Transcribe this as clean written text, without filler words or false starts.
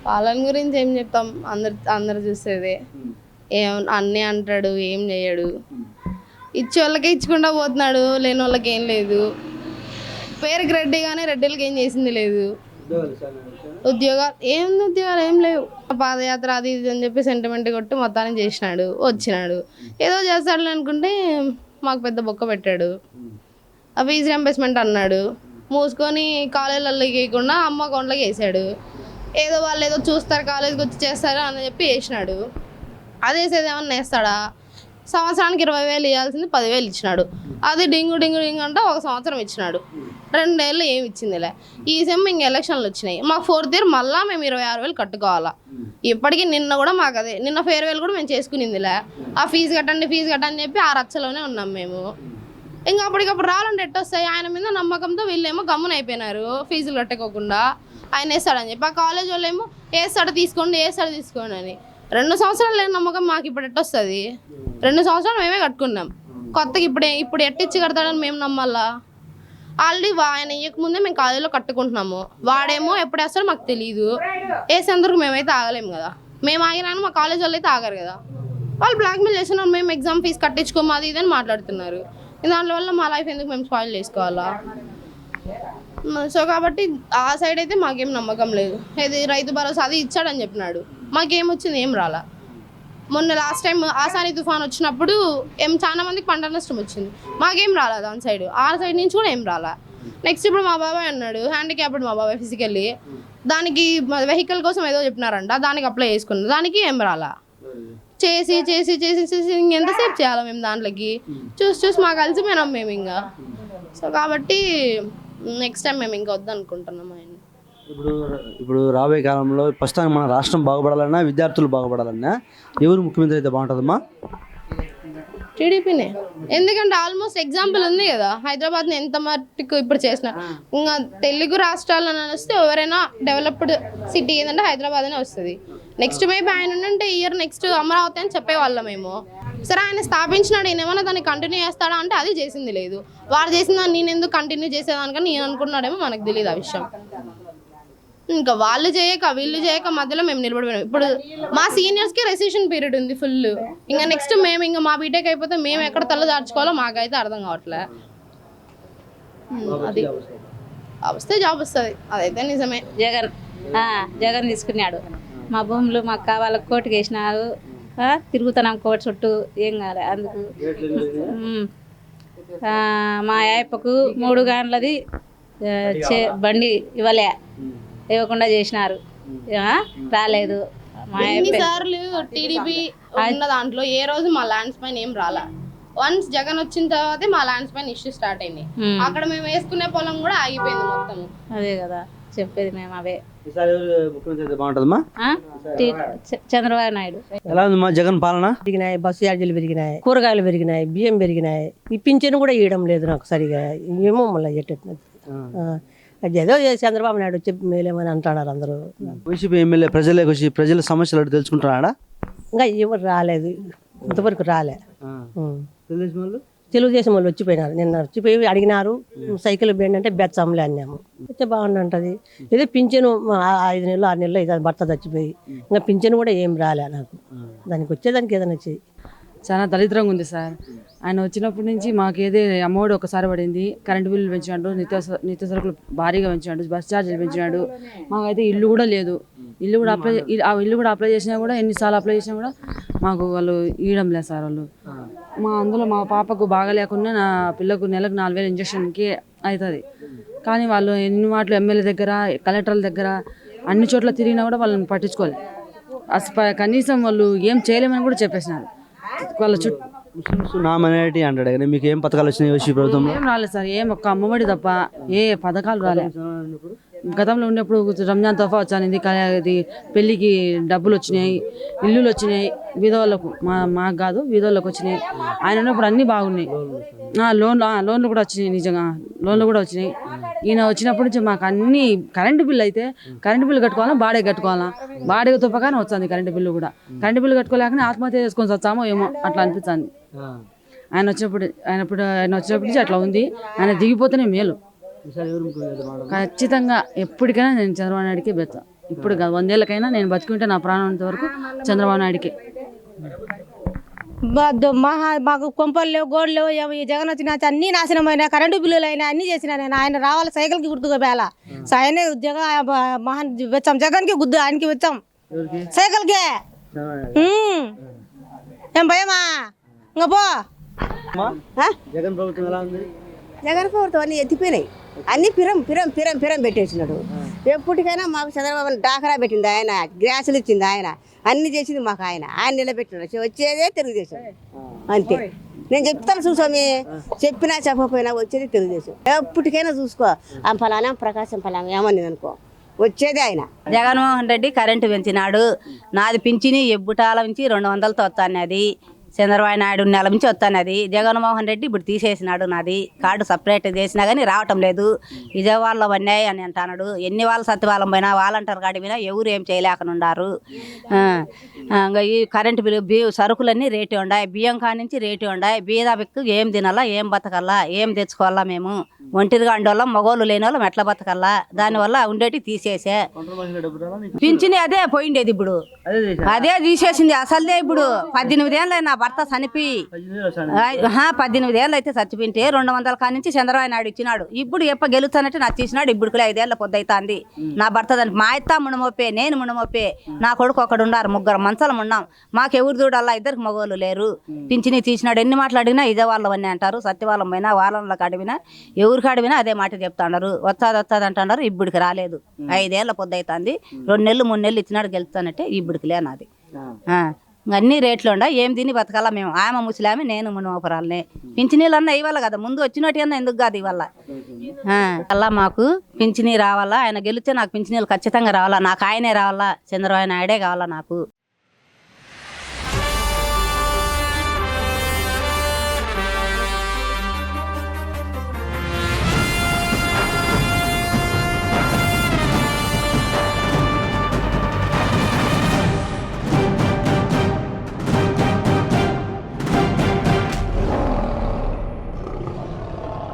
పాలన గురించి ఏం చెప్తాం, అందరు చూసేదే. ఏం అన్నీ అంటాడు, ఏం చేయడు. ఇచ్చే వాళ్ళకే ఇచ్చుకుంటా పోతున్నాడు, లేని వాళ్ళకి ఏం లేదు. పేరుకి రెడ్డి కానీ రెడ్డిలకి ఏం చేసింది లేదు. ఉద్యోగాలు ఏం లేవు. పాదయాత్ర అది ఇది అని చెప్పి సెంటిమెంట్ కొట్టి మొత్తాన్ని చేసినాడు, వచ్చినాడు. ఏదో చేస్తాడు అనుకుంటే మాకు పెద్ద బొక్క పెట్టాడు. ఆ ఫీజు రీయింబర్స్మెంట్ అన్నాడు, మూసుకొని కాలేజీలలోకి వేయకుండా అమ్మ అకౌంట్లోకి వేసాడు. ఏదో వాళ్ళు ఏదో చూస్తారు, కాలేజీకి వచ్చి చేస్తారు అని చెప్పి వేసినాడు. అది వేసేది ఏమన్నా వేస్తాడా? సంవత్సరానికి 20,000 ఇవ్వాల్సింది 10,000 ఇచ్చినాడు. అది డింగు డింగు డింగు అంటే 1 సంవత్సరం ఇచ్చినాడు. 2 ఏళ్ళు ఏమి ఇచ్చిందిలే. ఈ సెమ్ ఇంక ఎలక్షన్లు వచ్చినాయి, మాకు 4th ఇయర్ మళ్ళీ మేము 26,000 కట్టుకోవాలా. ఇప్పటికీ నిన్న కూడా మాకు అదే, నిన్న ఫేర్వెల్ కూడా మేము చేసుకునిందిలే. ఆ ఫీజు కట్టండి అని చెప్పి ఆ రచ్చలోనే ఉన్నాం మేము. ఇంకా అప్పటికప్పుడు రావాలంటే ఎట్టొస్తాయి? ఆయన మీద నమ్మకంతో వీళ్ళేమో గమ్మున అయిపోయినారు, ఫీజులు కట్టుకోకుండా. ఆయన వేస్తాడని చెప్పి ఆ కాలేజ్ వాళ్ళు ఏమో వేస్తాడు తీసుకోండి అని. 2 సంవత్సరాలు లేని నమ్మకం మాకు ఇప్పుడు ఎట్టొస్తుంది? 2 సంవత్సరాలు మేమే కట్టుకున్నాం, కొత్తగా ఇప్పుడు ఎట్టిచ్చి కడతాడని మేము నమ్మాలా? ఆల్రెడీ ఆయన ఇవ్వకముందే మేము కాలేజీలో కట్టుకుంటున్నాము. వాడేమో ఎప్పుడు వేస్తాడో మాకు తెలియదు. వేసేందుకు మేమైతే ఆగలేము కదా. మేము ఆగినాను, మా కాలేజ్ వాళ్ళు అయితే ఆగారు కదా. వాళ్ళు బ్లాక్మెయిల్ చేస్తున్నారు, మేము ఎగ్జామ్ ఫీజు కట్టించుకోము అది ఇదని మాట్లాడుతున్నారు. దానివల్ల మా లైఫ్ ఎందుకు మేము స్పాయిల్ చేసుకోవాలా? సో కాబట్టి ఆ సైడ్ అయితే మాకేం నమ్మకం లేదు. ఇది రైతు భరోసా అది ఇచ్చాడని చెప్పినాడు, మాకేమొచ్చింది? ఏం రాలా. మొన్న లాస్ట్ టైం ఆసాని తుఫాన్ వచ్చినప్పుడు చాలా మందికి పంట నష్టం వచ్చింది, మాకేం రాలా దాని సైడ్. ఆ సైడ్ నుంచి కూడా ఏం రాలా. నెక్స్ట్ ఇప్పుడు మా బాబాయ్ అన్నాడు, హ్యాండిక్యాప్డ్ మా బాబాయ్ ఫిజికల్లీ, దానికి వెహికల్ కోసం ఏదో చెప్పినారంట, దానికి అప్లై చేసుకున్నాం, దానికి ఏం రాలా. చేసి చేసి చేసి చేసి ఇంకెంతసేపు చేయాలి మేము దాంట్లోకి? చూసి మాకు కలిసిపోయినాం మేము ఇంకా. సో కాబట్టి నెక్స్ట్ టైం మేము ఇంకా వద్దనుకుంటున్నాం ఆయన. ఇప్పుడు రాబోయే కాలంలో ప్రస్తుతానికి మన రాష్ట్రం బాగుపడాలన్నా, విద్యార్థులు బాగుపడాలన్నా ఎవరు ముఖ్యమంత్రి అయితే బాగుంటుందమ్మా? టీడీపీనే. ఎందుకంటే ఆల్మోస్ట్ ఎగ్జాంపుల్ ఉంది కదా, హైదరాబాద్ని ఎంత మట్టుకు ఇప్పుడు చేసిన. ఇంకా తెలుగు రాష్ట్రాలను వస్తే ఎవరైనా డెవలప్డ్ సిటీ ఏదంటే హైదరాబాద్ అనే వస్తుంది. నెక్స్ట్ మేబీ ఆయన ఉంటే ఇయర్ నెక్స్ట్ అమరావతి అని చెప్పేవాళ్ళం మేము. సరే ఆయన స్థాపించినాడు, ఈయన ఏమన్నా దాన్ని కంటిన్యూ చేస్తాడా అంటే అది చేసింది లేదు. వాడు చేసిన నేను ఎందుకు కంటిన్యూ చేసేదానికని నేను అనుకున్నాడేమో, మనకు తెలియదు ఆ విషయం. ఇంకా వాళ్ళు చేయక వీళ్ళు చేయక మధ్యలో మేము నిలబడిపోయినాం. ఇప్పుడు మా సీనియర్స్కి రెసిషన్ పీరియడ్ ఉంది ఫుల్. ఇంకా నెక్స్ట్ మేము ఇంకా మా బీటెక్ అయిపోతే మేము ఎక్కడ తల దాచుకోవాలో మాకైతే అర్థం కావట్లే. అది వస్తే జాబ్ వస్తుంది, అదైతే నిజమే. జగన్ తీసుకున్నాడు. మా భూములు మాకు కావాలి, కోర్టుకు వేసినారు, తిరుగుతున్నాం కోర్టు చుట్టూ, ఏం కాలే. అందుకు మా అయ్యప్పకు 3 గంటలది బండి ఇవ్వకుండా చేసినారు, రాలేదు. ఎన్నిసార్లు టీడీపీ ఉన్న దాంట్లో ఏ రోజు మా ల్యాండ్స్ పైన ఏం రాలా. వన్స్ జగన్ వచ్చిన తర్వాతే మా ల్యాండ్స్ పైన ఇష్యూ స్టార్ట్ అయింది. అక్కడ మేము వేసుకునే పొలం కూడా ఆగిపోయింది మొత్తం. అదే కదా చెప్పేది మేము. అవే బాగుంటుందమ్మా చంద్రబాబు నాయుడు. ఎలా ఉందమ్మా జగన్ పాలన? పెరిగినాయి, బస్సు ఛార్జీలు పెరిగినాయి, కూరగాయలు పెరిగినాయి, బియ్యం పెరిగినాయి. ఈ పింఛను కూడా ఇవ్వడం లేదు నాకు సరిగా. ఏమో మళ్ళీ ఏదో చంద్రబాబు నాయుడు వచ్చి మేలేమని అంటున్నారు అందరూ. వైసీపీ ఎమ్మెల్యే ప్రజలకు వచ్చి ప్రజల సమస్యలు తెలుసుకుంటున్నాడా? ఇంకా ఎవరు రాలేదు, ఇంతవరకు రాలే. తెలుగుదేశం వాళ్ళు వచ్చిపోయినారు, నిన్న వచ్చిపోయి అడిగినారు. సైకిల్ బెండ్ అంటే బెచ్చంలే అన్నాము. అయితే బాగుంటుంది. ఏదో పింఛను 5 నెలలు 6 నెలలు ఇది భర్త చచ్చిపోయి, ఇంకా పింఛను కూడా ఏం రాలే నాకు. దానికి వచ్చేదానికి ఏదైనా వచ్చేది. చాలా దరిద్రంగా ఉంది సార్. ఆయన వచ్చినప్పటి నుంచి మాకు ఏదే అమౌంట్ ఒకసారి పడింది, కరెంటు బిల్లులు పెంచినాడు, నిత్య సరుకులు భారీగా పెంచినాడు, బస్ ఛార్జీలు పెంచినాడు. మాకైతే ఇల్లు కూడా లేదు. ఇల్లు కూడా అప్లై చేసినా కూడా, ఎన్నిసార్లు అప్లై చేసినా కూడా మాకు వాళ్ళు ఇవ్వడం లేదు సార్. వాళ్ళు అందులో మా పాపకు బాగా లేకుండా నా పిల్లకు నెలకు 4,000 ఇంజక్షన్కి అవుతుంది. కానీ వాళ్ళు ఎన్ని మాటలు ఎమ్మెల్యే దగ్గర, కలెక్టర్ల దగ్గర అన్ని చోట్ల తిరిగినా కూడా వాళ్ళని పట్టించుకోలేదు. కనీసం వాళ్ళు ఏం చేయలేమని కూడా చెప్పేసినారు. వాళ్ళ మైనారిటీ అంటాడు కానీ మీకు ఏం పథకాలు వచ్చినాయి ప్రభుత్వం? ఏం రాలేదు సార్, ఏం ఒక్క అమ్మఒడి తప్ప ఏ పథకాలు రాలేదు. గతంలో ఉన్నప్పుడు రంజాన్ తోఫా వచ్చింది, ఇది పెళ్ళికి డబ్బులు వచ్చినాయి, ఇల్లులు వచ్చినాయి విధవాళ్ళకు. మాకు కాదు, విధవాళ్ళకు వచ్చినాయి. ఆయన ఉన్నప్పుడు అన్నీ బాగున్నాయి. లోన్లు కూడా వచ్చినాయి, నిజంగా లోన్లు కూడా వచ్చినాయి. ఈయన వచ్చినప్పటి నుంచి మాకు అన్ని కరెంటు బిల్లు అయితే కరెంటు బిల్లు కట్టుకోవాలా, బాడీ కట్టుకోవాలా, బాడీగా తుప్పగానే వచ్చింది కరెంటు బిల్లు కూడా. కరెంటు బిల్లు కట్టుకోలేకనే ఆత్మహత్య చేసుకొని వచ్చామో ఏమో అట్లా అనిపిస్తుంది. ఆయన వచ్చినప్పటి నుంచి అట్లా ఉంది. ఆయన దిగిపోతేనే మేలు. ఖచ్చితంగా ఎప్పటికైనా నేను చంద్రబాబు నాయుడికి బెత్తా. ఇప్పుడు కాదు 100 ఏళ్ళకైనా నేను బతుకుంటే నా ప్రాణాంత వరకు చంద్రబాబు నాయుడికి. మాకు కొంపలు లేవు, గోడలు లేవు. ఈ జగన్ వచ్చిన అన్ని నాశనమైన, కరెంటు బిల్లులు అయినా అన్ని చేసిన నేను. ఆయన రావాలి సైకిల్కి గుర్తుగా బేల ఆయన మహాన్ వచ్చాం, జగన్కి గుద్దు ఆయనకి వచ్చాం సైకిల్కే. ఏం భయమా ఇంకా పో. జగన్ ప్రభుత్వం ఎలా ఉంది? జగన్ ప్రభుత్వం అన్ని ఎత్తిపోయినాయి, అన్ని పిరం పిరం పిరం పిరం పెట్టేసినాడు. ఎప్పటికైనా మాకు చంద్రబాబు డాకరా పెట్టింది ఆయన, గ్యాసులు ఇచ్చింది ఆయన, అన్ని చేసింది మాకు ఆయన. ఆయన నిలబెట్టినాడు, వచ్చేదే తెలుగుదేశం అంతే. నేను చెప్తాను చూసామి, చెప్పినా చెప్పకపోయినా వచ్చేది తెలుగుదేశం. ఎప్పటికైనా చూసుకో, ఆ ఫలానా ప్రకాశం ఫలానా ఏమని అనుకో, వచ్చేది ఆయన. జగన్మోహన్ రెడ్డి కరెంటు పెంచినాడు. నాది పింఛని ఎబ్బుటాల నుంచి 200తో వస్తానది. చంద్రబాబు నాయుడు నెల నుంచి వస్తానది. జగన్మోహన్ రెడ్డి ఇప్పుడు తీసేసినాడు నాది కార్డు, సపరేట్ చేసినా కానీ రావటం లేదు. విజయవాడలో అన్యాయి అని అంటున్నాడు. ఎన్ని వాళ్ళు సత్యవాళ్ళం పోయినా వాలంటీర్ కాడి మీద ఎవరు ఏం చేయలేకనున్నారు. ఇంకా ఈ కరెంటు బిల్లు సరుకులన్నీ రేటు ఉన్నాయి, బియ్యం కాడి నుంచి రేటు ఉన్నాయి. బీద బిక్కు ఏం తినాలా, ఏం బతకల్లా, ఏం తెచ్చుకోవాలా, మేము ఒంటిగా అండోళ్ళం, మగోళ్ళు లేని వాళ్ళం ఎట్లా బతకల్లా. దానివల్ల ఉండేటి తీసేసే. పింఛని అదే పోయిండేది, ఇప్పుడు అదే తీసేసింది. అసలుదే ఇప్పుడు 18 ఏళ్ళు నా భర్త చనిపోయి 18 ఏళ్ళు అయితే చచ్చిపోయింటే 200 కాడి నుంచి చంద్రబాబు నాయుడు ఇచ్చినాడు. ఇప్పుడు ఎప్ప గెలుస్తానంటే నాకు తీసినాడు. ఇప్పుడు 5 ఏళ్ళ పొద్దు అవుతుంది నా భర్త మా అత్త మునమొప్పే, నేను మునమొప్పే, నా కొడుకు ఒకడు ఉన్నారు, 3 మంచాలం ఉన్నాం. మాకు ఎవరు చూడాలా, 2 మగవాళ్ళు లేరు. పింఛని తీసినాడు. ఎన్ని మాట్లాడినా ఇదే వాళ్ళవన్నీ అంటారు. సత్యవాళ్ళం పోయినా వాళ్ళకి అడిగినా ఎవరికి అడిగినా అదే మాట చెప్తున్నారు. వస్తుంది అంటున్నారు. ఇప్పటికి రాలేదు. 5 ఏళ్ళ పొద్దు అవుతుంది. 2 నెలలు 3 నెలలు ఇచ్చినాడు గెలుస్తానంటే ఇప్పటికి లేనాది. అన్ని రేట్లు ఉండ, ఏం తిని బతకాలా మేము. ఆమె ముసలామె, నేను మునోపరాలనే. పింఛనీళ్ళు అన్నా ఇవ్వాలి కదా, ముందు వచ్చినట్టు అన్నా ఎందుకు కాదు ఇవాళ. అలా మాకు పింఛనీ రావాలా, ఆయన గెలిస్తే నాకు పింఛనీళ్ళు ఖచ్చితంగా రావాలా. నాకు ఆయనే రావాలా, చంద్రబాబు నాయుడే కావాలా నాకు.